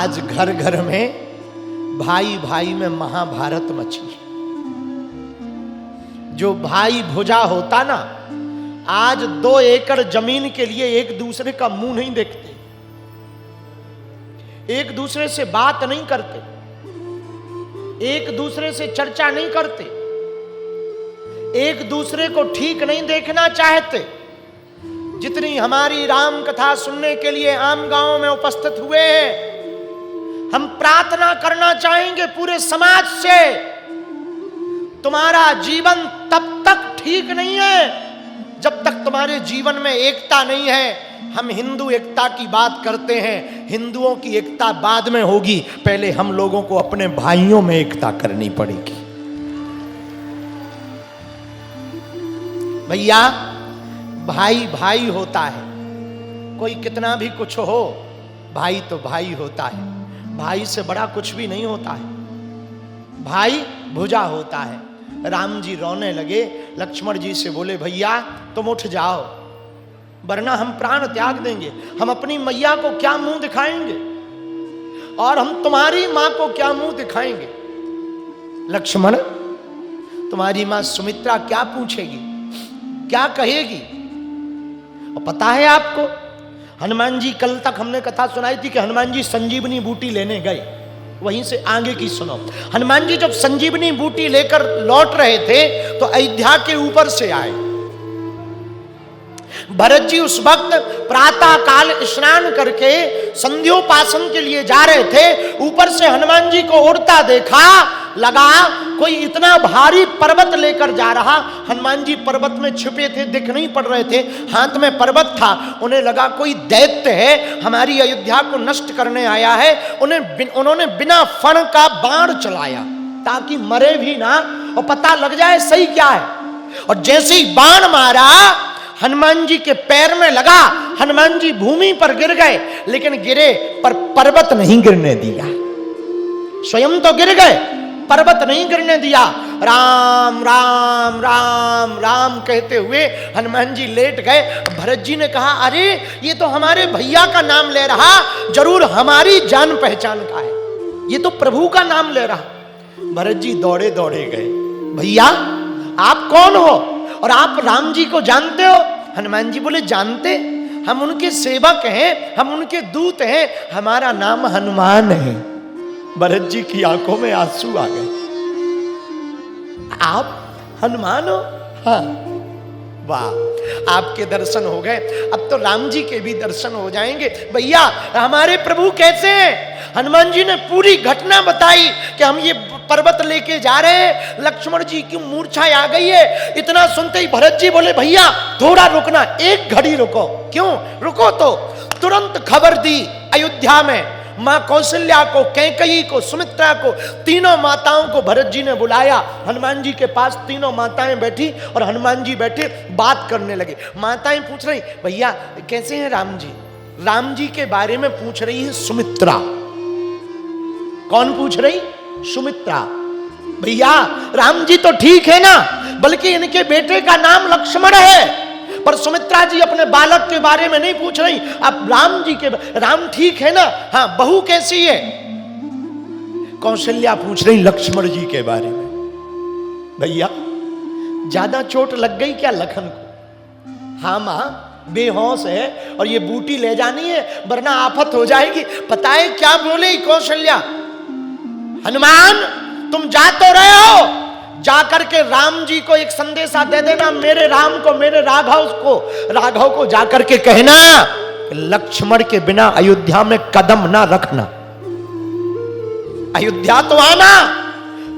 आज घर घर में भाई भाई में महाभारत मची। जो भाई भुजा होता ना, आज 2 एकड़ जमीन के लिए एक दूसरे का मुंह नहीं देखते, एक दूसरे से बात नहीं करते, एक दूसरे से चर्चा नहीं करते, एक दूसरे को ठीक नहीं देखना चाहते। जितनी हमारी राम कथा सुनने के लिए आम गांव में उपस्थित हुए हैं, हम प्रार्थना करना चाहेंगे पूरे समाज से, तुम्हारा जीवन तब तक ठीक नहीं है जब तक तुम्हारे जीवन में एकता नहीं है। हम हिंदू एकता की बात करते हैं, हिंदुओं की एकता बाद में होगी, पहले हम लोगों को अपने भाइयों में एकता करनी पड़ेगी। भैया, भाई भाई होता है, कोई कितना भी कुछ हो, भाई तो भाई होता है। भाई से बड़ा कुछ भी नहीं होता है, भाई भुजा होता है। राम जी रोने लगे, लक्ष्मण जी से बोले भैया तुम उठ जाओ, वरना हम प्राण त्याग देंगे। हम अपनी मैया को क्या मुंह दिखाएंगे और हम तुम्हारी मां को क्या मुंह दिखाएंगे। लक्ष्मण, तुम्हारी मां सुमित्रा क्या पूछेगी, क्या कहेगी? और पता है आपको, हनुमान जी, कल तक हमने कथा सुनाई थी कि हनुमान जी संजीवनी बूटी लेने गए, वहीं से आगे की सुनो। हनुमान जी जब संजीवनी बूटी लेकर लौट रहे थे तो अयोध्या के ऊपर से आए। भरत जी उस वक्त प्रातः काल स्नान करके संध्योपासन के लिए जा रहे थे। ऊपर से हनुमान जी को उड़ता देखा, लगा कोई इतना भारी पर्वत लेकर जा रहा। हनुमान जी पर्वत में छिपे थे, दिख नहीं पड़ रहे थे, हाथ में पर्वत था। उन्हें लगा कोई दैत्य है, हमारी अयोध्या को नष्ट करने आया है। उन्होंने बिना फण का बाण चलाया ताकि मरे भी ना और पता लग जाए सही क्या है। और जैसे ही बाण मारा, हनुमान जी के पैर में लगा, हनुमान जी भूमि पर गिर गए, लेकिन गिरे पर पर्वत नहीं गिरने दिया। स्वयं तो गिर गए, पर्वत नहीं गिरने दिया। राम राम राम राम कहते हुए हनुमान जी लेट गए। भरत जी ने कहा, अरे ये तो हमारे भैया का नाम ले रहा, जरूर हमारी जान पहचान का है, ये तो प्रभु का नाम ले रहा। भरत जी दौड़े दौड़े गए, भैया आप कौन हो और आप राम जी को जानते हो? हनुमान जी बोले, जानते, हम उनके सेवक हैं, हम उनके दूत हैं, हमारा नाम हनुमान है। भरत जी की आंखों में आंसू आ गए। आप हनुमान हो? हाँ। वाह, आपके दर्शन हो गए, अब तो राम जी के भी दर्शन हो जाएंगे। भैया हमारे प्रभु कैसे हैं? हनुमान जी ने पूरी घटना बताई कि हम ये पर्वत लेके जा रहे हैं, लक्ष्मण जी की मूर्छा आ गई है। इतना सुनते ही भरत जी बोले, भैया थोड़ा रुकना, एक घड़ी रुको। क्यों रुको? तो तुरंत खबर दी अयोध्या में, मां कौशल्या को, कैकेयी को, सुमित्रा को, तीनों माताओं को भरत जी ने बुलाया। हनुमान जी के पास तीनों माताएं बैठी और हनुमान जी बैठे बात करने लगे। माताएं पूछ रही, भैया कैसे हैं राम जी? राम जी के बारे में पूछ रही है सुमित्रा। कौन पूछ रही? सुमित्रा। भैया राम जी तो ठीक है ना, बल्कि इनके बेटे का नाम लक्ष्मण है। पर सुमित्रा जी अपने बालक के बारे में नहीं पूछ रही, अब राम जी के, राम ठीक है ना? हाँ। बहू कैसी है? कौशल्या पूछ रही लक्ष्मण जी के बारे में। भैया ज्यादा चोट लग गई क्या लखन को? हाँ मां, बेहोश है और ये बूटी ले जानी है, वरना आफत हो जाएगी। पता है क्या बोले कौशल्या? हनुमान तुम जा तो रहे हो, जाकर के राम जी को एक संदेशा दे देना, मेरे राम को, मेरे राघव को जाकर के कहना, लक्ष्मण के बिना अयोध्या में कदम ना रखना। अयोध्या तो आना,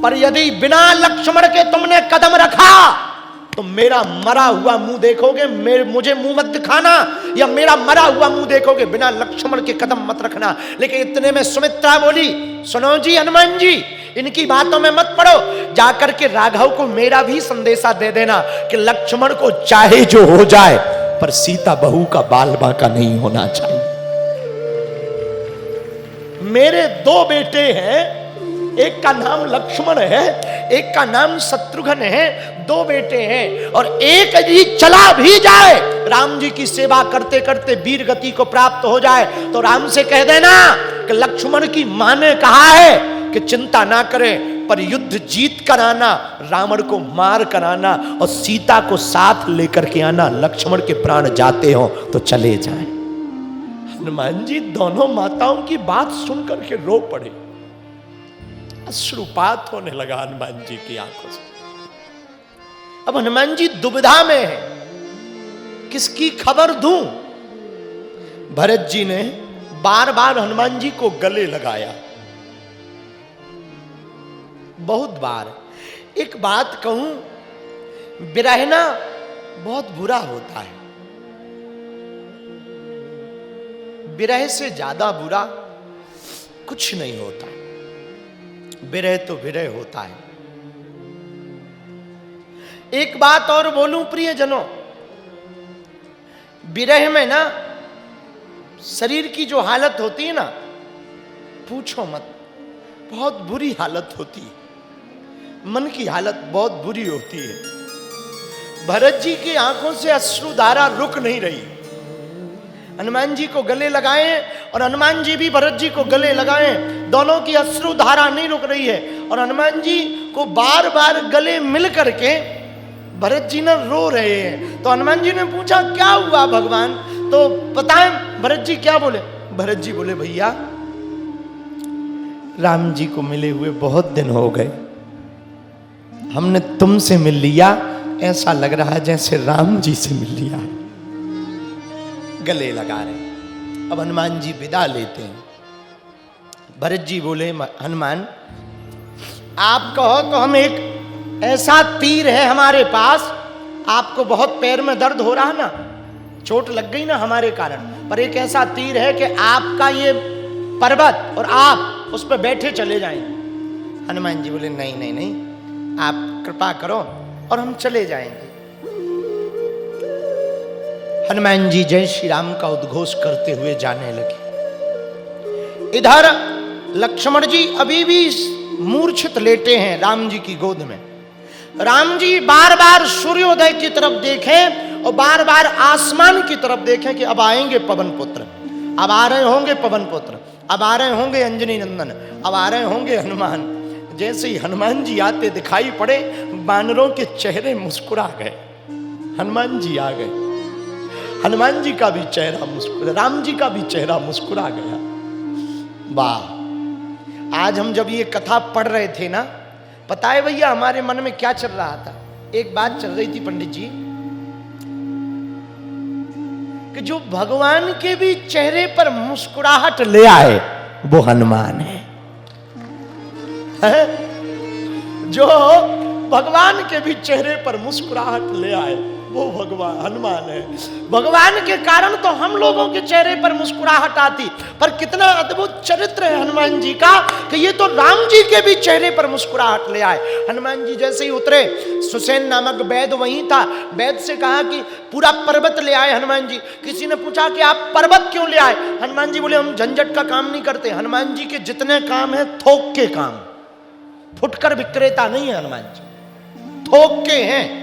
पर यदि बिना लक्ष्मण के तुमने कदम रखा तो मेरा मरा हुआ मुंह देखोगे, मुझे मुंह मत दिखाना, या मेरा मरा हुआ मुंह देखोगे, बिना लक्ष्मण के कदम मत रखना। लेकिन इतने में सुमित्रा बोली, सुनो जी हनुमान जी, इनकी बातों में मत पड़ो, जाकर के राघव को मेरा भी संदेशा दे देना कि लक्ष्मण को चाहे जो हो जाए, पर सीता बहू का बाल बांका नहीं होना चाहिए। मेरे 2 बेटे हैं, एक का नाम लक्ष्मण है, एक का नाम शत्रुघ्न है, 2 बेटे हैं, और एक यदि चला भी जाए राम जी की सेवा करते करते वीर गति को प्राप्त हो जाए तो राम से कह देना कि लक्ष्मण की मां ने कहा है कि चिंता ना करें, पर युद्ध जीत कर आना, रावण को मार कर आना और सीता को साथ लेकर के आना, लक्ष्मण के प्राण जाते हो तो चले जाएं। हनुमान जी दोनों माताओं की बात सुनकर के रो पड़े, अश्रुपात होने लगा हनुमान जी की आंखों से। अब हनुमान जी दुविधा में है, किसकी खबर दूं? भरत जी ने बार बार हनुमान जी को गले लगाया, बहुत बार। एक बात कहूं, बिरहना बहुत बुरा होता है, बिरह से ज्यादा बुरा कुछ नहीं होता। बिरह तो बिरह होता है। एक बात और बोलूं प्रियजनों, बिरह में ना शरीर की जो हालत होती है ना, पूछो मत, बहुत बुरी हालत होती है। मन की हालत बहुत बुरी होती है। भरत जी की आंखों से अश्रुधारा रुक नहीं रही। हनुमान जी को गले लगाए और हनुमान जी भी भरत जी को गले लगाए, दोनों की अश्रुधारा नहीं रुक रही है। और हनुमान जी को बार बार गले मिल करके भरत जी ने रो रहे हैं। तो हनुमान जी ने पूछा क्या हुआ भगवान? तो बताएं भरत जी क्या बोले? भरत जी बोले भैया राम जी को मिले हुए बहुत दिन हो गए, हमने तुमसे मिल लिया, ऐसा लग रहा है जैसे राम जी से मिल लिया। गले लगा रहे। अब हनुमान जी विदा लेते हैं। भरत जी बोले हनुमान आप कहो तो हम, एक ऐसा तीर है हमारे पास, आपको बहुत पैर में दर्द हो रहा ना, चोट लग गई ना हमारे कारण, पर एक ऐसा तीर है कि आपका ये पर्वत और आप उस पर बैठे चले जाएंगे। हनुमान जी बोले नहीं नहीं नहीं, आप कृपा करो और हम चले जाएंगे। हनुमान जी जय श्री राम का उद्घोष करते हुए जाने लगे। इधर लक्ष्मण जी अभी भी मूर्छित लेटे हैं राम जी की गोद में। राम जी बार बार सूर्योदय की तरफ देखें और बार बार आसमान की तरफ देखें कि अब आएंगे पवन पुत्र, अब आ रहे होंगे पवन पुत्र, अब आ रहे होंगे अंजनी नंदन, अब आ रहे होंगे हनुमान। जैसे ही हनुमान जी आते दिखाई पड़े, बानरों के चेहरे मुस्कुरा गए। हनुमान जी आ गए, हनुमान जी का भी चेहरा मुस्कुरा, राम जी का भी चेहरा मुस्कुरा गया। वाह! आज हम जब ये कथा पढ़ रहे थे ना, पता है भैया हमारे मन में क्या चल रहा था? एक बात चल रही थी पंडित जी, कि जो भगवान के भी चेहरे पर मुस्कुराहट ले आए वो हनुमान है। जो भगवान के भी चेहरे पर मुस्कुराहट ले आए वो भगवान हनुमान है। भगवान के कारण तो हम लोगों के चेहरे पर मुस्कुराहट आती, पर कितना अद्भुत चरित्र है हनुमान जी का कि ये तो राम जी के भी चेहरे पर मुस्कुराहट ले आए। हनुमान जी जैसे ही उतरे, सुसैन नामक वैद्य वहीं था, वैद्य से कहा कि पूरा पर्वत ले आए हनुमान जी। किसी ने पूछा कि आप पर्वत क्यों ले आए? हनुमान जी बोले हम झंझट का काम नहीं करते। हनुमान जी के जितने काम है थोक के काम, फुटकर विक्रेता नहीं है हनुमान जी, थोक के हैं।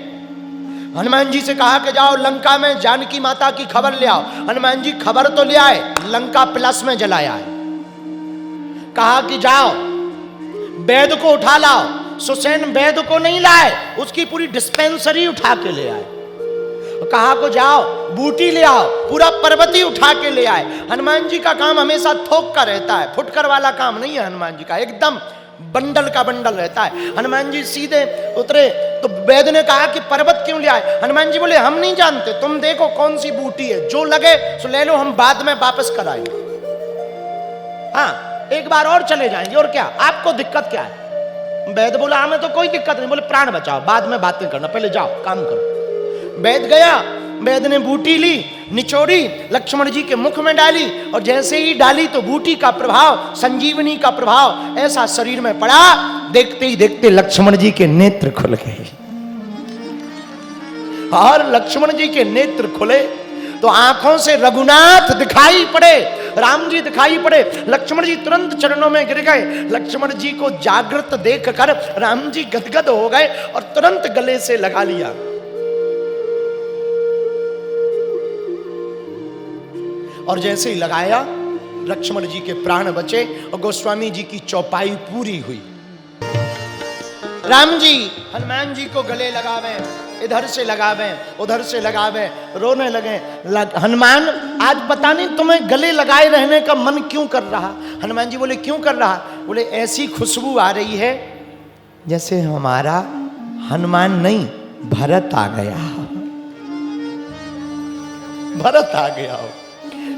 हनुमान जी से कहा कि जाओ लंका में जानकी माता की खबर ले आओ। हनुमान जी खबर तो ले आए, लंका प्लस में जलाया है। कहा कि जाओ वैद्य को उठा लाओ। सुसैन वैद्य को नहीं लाए, उसकी पूरी डिस्पेंसरी उठा के ले आए। कहा को जाओ बूटी ले आओ, पूरा पर्वत ही उठा के ले आए। हनुमान जी का काम हमेशा थोक का रहता है, फुटकर वाला काम नहीं है हनुमान जी का, एकदम बंडल का बंडल रहता है। हनुमान जी सीधे उतरे तो वैद्य ने कहा कि पर्वत क्यों ले आए? हनुमान जी बोले हम नहीं जानते, तुम देखो कौन सी बूटी है, जो लगे सो ले लो, हम बाद में वापस कराएंगे। हाँ एक बार और चले जाएंगे, और क्या आपको दिक्कत क्या है? वैद्य बोला हमें तो कोई दिक्कत नहीं। बोले प्राण बचाओ, बाद में बातें करना, पहले जाओ काम करो। वैद्य गया, वैद्य ने बूटी ली, निचोड़ी, लक्ष्मण जी के मुख में डाली, और जैसे ही डाली तो बूटी का प्रभाव, संजीवनी का प्रभाव ऐसा शरीर में पड़ा, देखते ही देखते लक्ष्मण जी के नेत्र खुल गए। और लक्ष्मण जी के नेत्र खुले तो आंखों से रघुनाथ दिखाई पड़े। राम जी दिखाई पड़े, लक्ष्मण जी तुरंत चरणों में गिर गए। लक्ष्मण जी को जागृत देखकर राम जी गदगद हो गए और तुरंत गले से लगा लिया। और जैसे ही लगाया, लक्ष्मण जी के प्राण बचे और गोस्वामी जी की चौपाई पूरी हुई। राम जी हनुमान जी को गले लगावे, इधर से लगावे, उधर से लगावे, रोने लगे। हनुमान, आज पता नहीं तुम्हें गले लगाए रहने का मन क्यों कर रहा? हनुमान जी बोले, क्यों कर रहा? बोले, ऐसी खुशबू आ रही है जैसे हमारा हनुमान नहीं, भरत आ गया, भरत आ गया हो,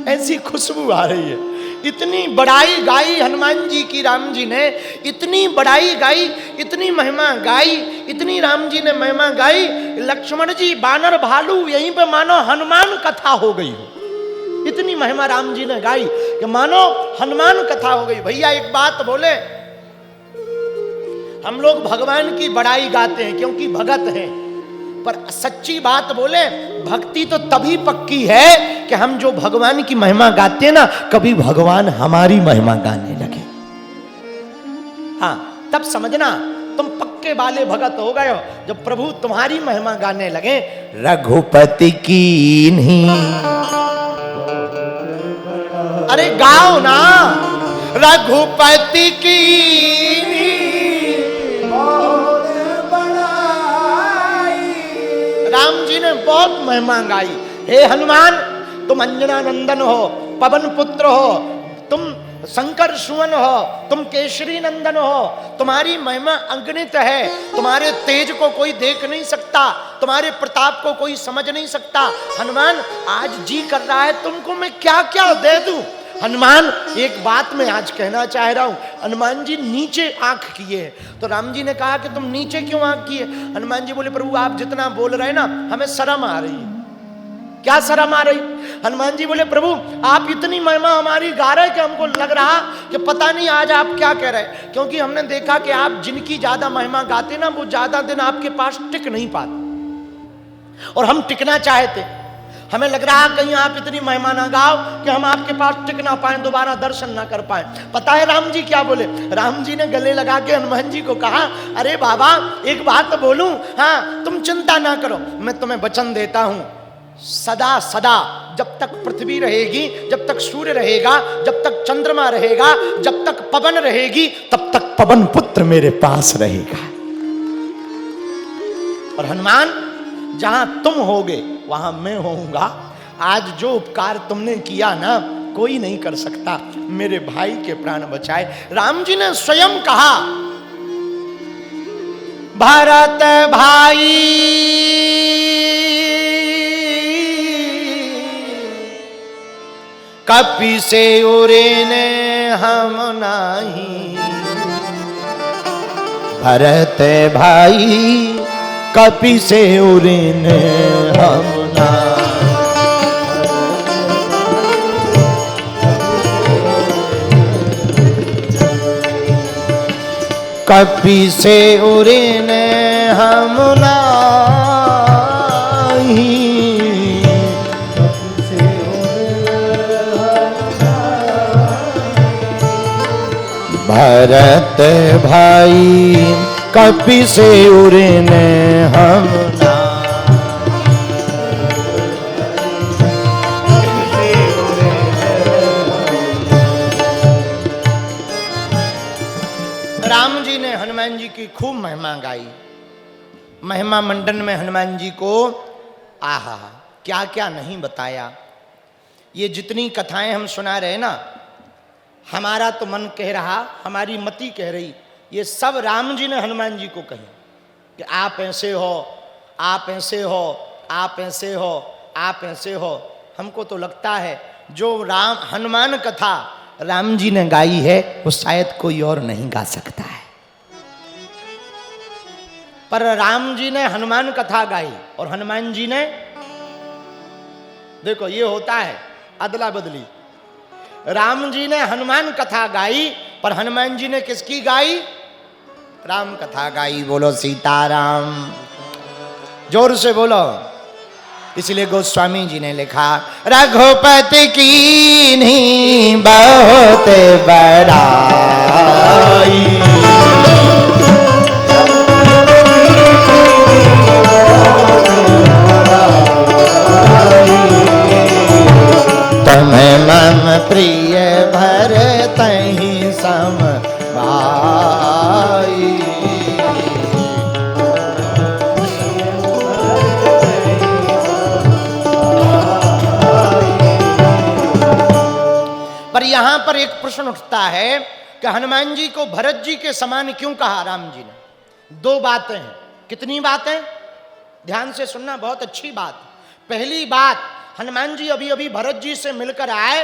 ऐसी खुशबू आ रही है। इतनी बड़ाई गाई हनुमान जी की राम जी ने, इतनी बड़ाई गाई, इतनी महिमा गाई, इतनी राम जी ने महिमा गाई। लक्ष्मण जी बानर भालू यहीं पे मानो हनुमान कथा हो गई हो। इतनी महिमा राम जी ने गाई कि मानो हनुमान कथा हो गई। भैया एक बात बोले, हम लोग भगवान की बड़ाई गाते हैं क्योंकि भगत हैं, पर सच्ची बात बोले, भक्ति तो तभी पक्की है कि हम जो भगवान की महिमा गाते हैं ना, कभी भगवान हमारी महिमा गाने लगे। हाँ, तब समझना तुम पक्के वाले भगत हो गए हो जब प्रभु तुम्हारी महिमा गाने लगे। रघुपति की नहीं, अरे गाओ ना, रघुपति की राम जी ने बहुत महिमा गाई। हे हनुमान, तुम अंजना नंदन हो, पवन पुत्र हो, तुम शंकर सुवन हो, तुम केशरी नंदन हो, तुम्हारी महिमा अगणित है। तुम्हारे तेज को कोई देख नहीं सकता, तुम्हारे प्रताप को कोई समझ नहीं सकता। हनुमान, आज जी कर रहा है तुमको मैं क्या क्या दे दूं। हनुमान, एक बात मैं आज कहना चाह रहा हूं। हनुमान जी नीचे आंख किए, तो राम जी ने कहा कि तुम नीचे क्यों आंख किए? हनुमान जी बोले, प्रभु आप जितना बोल रहे हैं ना, हमें शर्म आ रही है। क्या शर्म आ रही? हनुमान जी बोले, प्रभु आप इतनी महिमा हमारी गा रहे कि हमको लग रहा कि पता नहीं आज आप क्या कह रहे, क्योंकि हमने देखा कि आप जिनकी ज्यादा महिमा गाते ना, वो ज्यादा दिन आपके पास टिक नहीं पाते, और हम टिकना चाहते। हमें लग रहा कहीं आप इतनी महिमा ना गाओ कि हम आपके पास टिक ना पाए, दोबारा दर्शन ना कर पाए। पता है राम जी क्या बोले? राम जी ने गले लगा के हनुमान जी को कहा, अरे बाबा एक बात बोलूं? हाँ, तुम चिंता ना करो, मैं तुम्हें वचन देता हूं, सदा सदा जब तक पृथ्वी रहेगी, जब तक सूर्य रहेगा, जब तक चंद्रमा रहेगा, जब तक पवन रहेगी, तब तक पवन पुत्र मेरे पास रहेगा। और हनुमान, जहां तुम होगे वहां मैं होऊंगा। आज जो उपकार तुमने किया ना, कोई नहीं कर सकता, मेरे भाई के प्राण बचाए। राम जी ने स्वयं कहा, भरत भाई कपि से उरेने हम नाही, भरत भाई कपि से उरेने हम नाही। कपि से उरेने हम नाही, भरत भाई कपि से उरेने हम राम जी ने हनुमान जी की खूब महिमा गाई। महिमा मंडन में हनुमान जी को आहा क्या क्या नहीं बताया। ये जितनी कथाएं हम सुना रहे ना, हमारा तो मन कह रहा, हमारी मति कह रही, ये सब राम जी ने हनुमान जी को कही कि आप ऐसे हो, आप ऐसे हो, आप ऐसे हो, आप ऐसे हो। हमको तो लगता है जो राम हनुमान कथा राम जी ने गाई है, वो शायद कोई और नहीं गा सकता है। पर राम जी ने हनुमान कथा गाई और हनुमान जी ने, देखो ये होता है अदला बदली। राम जी ने हनुमान कथा गाई, पर हनुमान जी ने किसकी गाई? राम कथा गाई। बोलो सीताराम, जोर से बोलो। इसलिए गोस्वामी जी ने लिखा, रघुपति की नहीं बहुत बड़ाई, तुम्हें मम प्रिय भरतहि सम भाई। पर यहां पर एक प्रश्न उठता है कि हनुमान जी को भरत जी के समान क्यों कहा राम जी ने? दो बातें हैं। कितनी बातें? ध्यान से सुनना, बहुत अच्छी बात। पहली बात, हनुमान जी अभी अभी भरत जी से मिलकर आए